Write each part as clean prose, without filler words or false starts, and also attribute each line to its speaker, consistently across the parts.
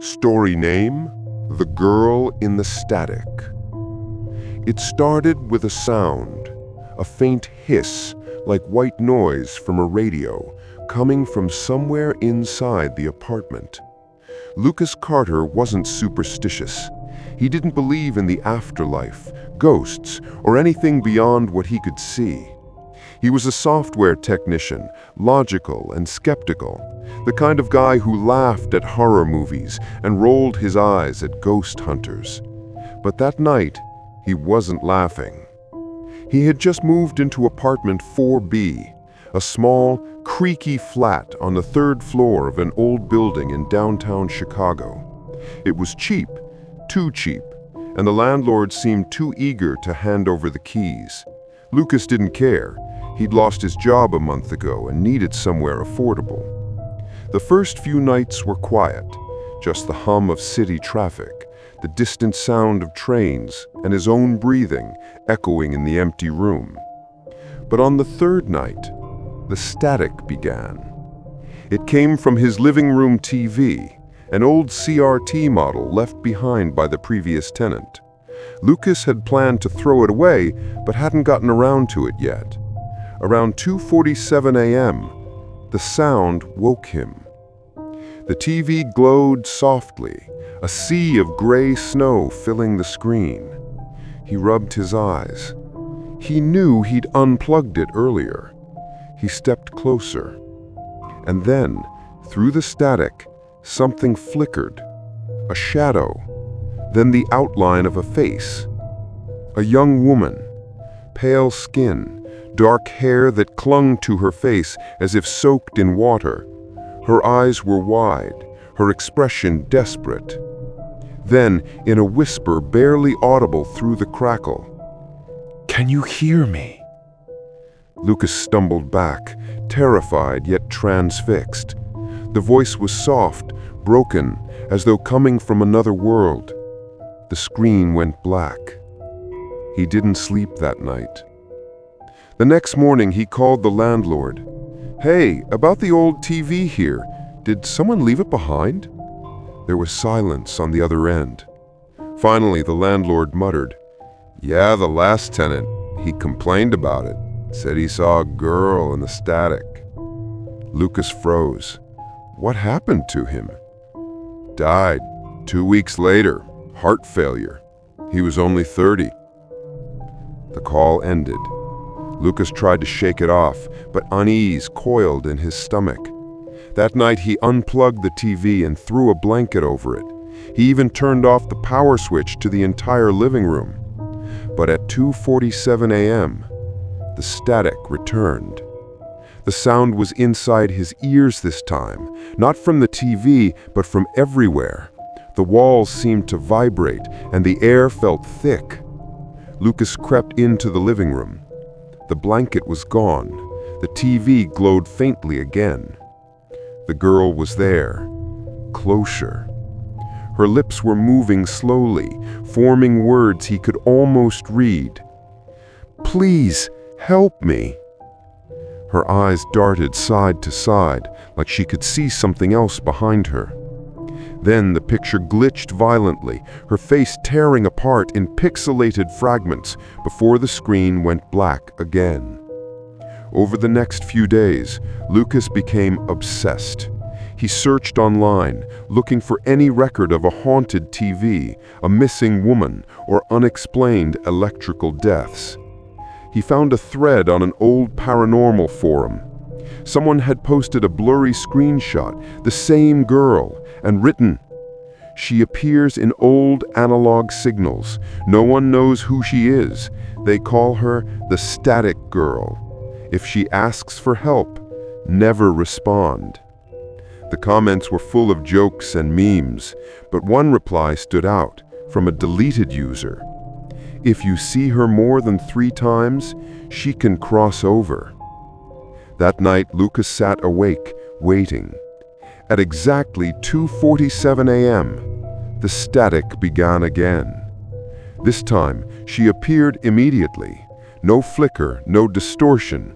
Speaker 1: Story name: The Girl in the Static. It started with a sound, a faint hiss like white noise from a radio coming from somewhere inside the apartment. Lucas Carter wasn't superstitious. He didn't believe in the afterlife, ghosts, or anything beyond what he could see. He was a software technician, logical and skeptical, the kind of guy who laughed at horror movies and rolled his eyes at ghost hunters. But that night, he wasn't laughing. He had just moved into apartment 4B, a small, creaky flat on the third floor of an old building in downtown Chicago. It was cheap, too cheap, and the landlord seemed too eager to hand over the keys. Lucas didn't care. He'd lost his job a month ago and needed somewhere affordable. The first few nights were quiet, just the hum of city traffic, the distant sound of trains, and his own breathing echoing in the empty room. But on the third night, the static began. It came from his living room TV, an old CRT model left behind by the previous tenant. Lucas had planned to throw it away, but hadn't gotten around to it yet. Around 2:47 a.m., the sound woke him. The TV glowed softly, a sea of gray snow filling the screen. He rubbed his eyes. He knew he'd unplugged it earlier. He stepped closer. And then, through the static, something flickered. A shadow. Then the outline of a face. A young woman. Pale skin. Dark hair that clung to her face as if soaked in water. Her eyes were wide, her expression desperate. Then, in a whisper barely audible through the crackle, "Can you hear me?" Lucas stumbled back, terrified yet transfixed. The voice was soft, broken, as though coming from another world. The screen went black. He didn't sleep that night. The next morning, he called the landlord. "Hey, about the old TV here. Did someone leave it behind?" There was silence on the other end. Finally, the landlord muttered, "Yeah, the last tenant. He complained about it. Said he saw a girl in the static." Lucas froze. What happened to him? "Died 2 weeks later. Heart failure. He was only 30. The call ended. Lucas tried to shake it off, but unease coiled in his stomach. That night he unplugged the TV and threw a blanket over it. He even turned off the power switch to the entire living room. But at 2:47 a.m., the static returned. The sound was inside his ears this time, not from the TV, but from everywhere. The walls seemed to vibrate, and the air felt thick. Lucas crept into the living room. The blanket was gone. The TV glowed faintly again. The girl was there, closer. Her lips were moving slowly, forming words he could almost read. "Please, help me." Her eyes darted side to side, like she could see something else behind her. Then the picture glitched violently, her face tearing apart in pixelated fragments before the screen went black again. Over the next few days, Lucas became obsessed. He searched online, looking for any record of a haunted TV, a missing woman, or unexplained electrical deaths. He found a thread on an old paranormal forum. Someone had posted a blurry screenshot, the same girl, and written, "She appears in old analog signals. No one knows who she is. They call her the Static Girl. If she asks for help, never respond." The comments were full of jokes and memes, but one reply stood out from a deleted user. "If you see her more than 3 times, she can cross over." That night, Lucas sat awake, waiting. At exactly 2:47 a.m., the static began again. This time, she appeared immediately. No flicker, no distortion.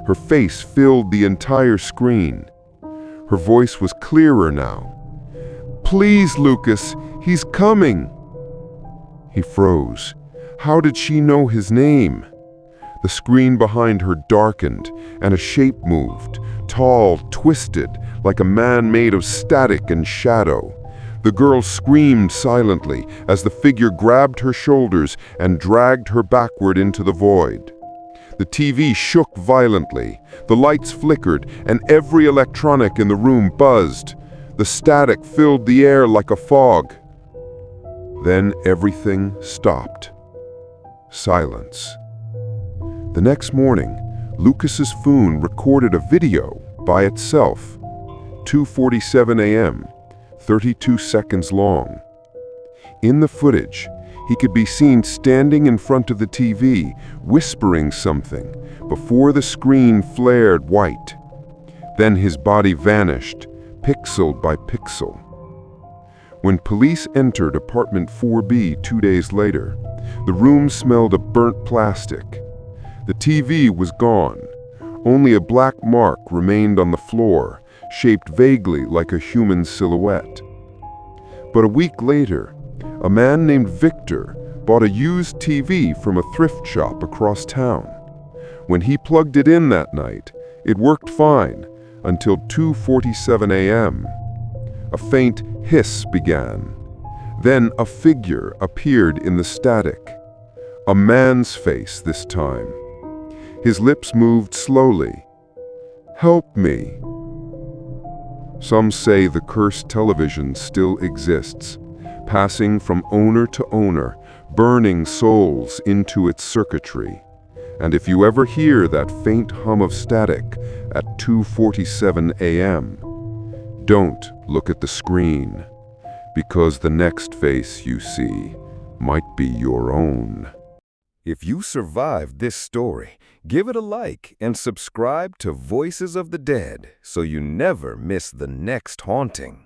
Speaker 1: Her face filled the entire screen. Her voice was clearer now. Please, Lucas, he's coming." He froze. How did she know his name? The screen behind her darkened, and a shape moved, tall, twisted, like a man made of static and shadow. The girl screamed silently as the figure grabbed her shoulders and dragged her backward into the void. The TV shook violently, the lights flickered, and every electronic in the room buzzed. The static filled the air like a fog. Then everything stopped. Silence. The next morning, Lucas's phone recorded a video by itself. 2:47 a.m., 32 seconds long. In the footage, he could be seen standing in front of the TV, whispering something, before the screen flared white. Then his body vanished, pixel by pixel. When police entered apartment 4B 2 days later, the room smelled of burnt plastic. The TV was gone. Only a black mark remained on the floor, shaped vaguely like a human silhouette. But a week later, a man named Victor bought a used TV from a thrift shop across town. When he plugged it in that night, it worked fine until 2:47 a.m. A faint hiss began. Then a figure appeared in the static. A man's face this time. His lips moved slowly. "Help me." Some say the cursed television still exists, passing from owner to owner, burning souls into its circuitry. And if you ever hear that faint hum of static at 2:47 a.m., don't look at the screen, because the next face you see might be your own.
Speaker 2: If you survived this story, give it a like and subscribe to Voices of the Dead so you never miss the next haunting.